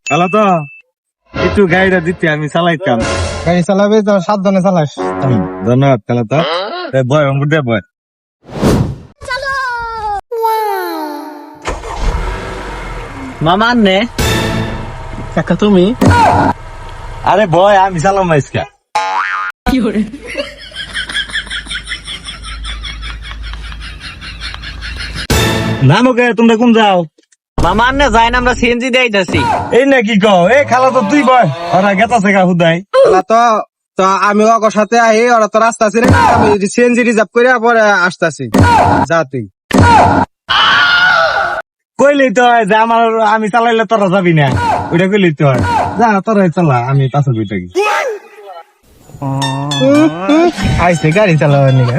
Hello তো একটু গাড়িটা দিতে আমি চালাইতাম। গাড়ি চালাবে তো সাবধানে চালাস। ধন্যবাদ খেলা তো বয় অঙ্কুর দে বয়। মামা নে কাকা তুমি আরে বয় আমি চালাম আজকে। নাম ওকে তোমরা কোন যাও? মামা নে যাই না আমরা সিএনজি দেইতাছি। এই না কি কও এই খালা তো তুই বয় ওরা গেতাছে গা হুদাই। তো তো আমি ওর সাথে আই ওরা তো রাস্তা ছিল না, আমি সিএনজি রিজার্ভ করে পরে আসতাছি। যা তুই কইলেই তো হয় যে আমার আমি চালাইলে তোরা যাবি না, ওইটা কইলেই তো হয়। যা তোরাই চালা আমি পাশে বই থাকি। আইসে গাড়ি চালাবার নিয়ে।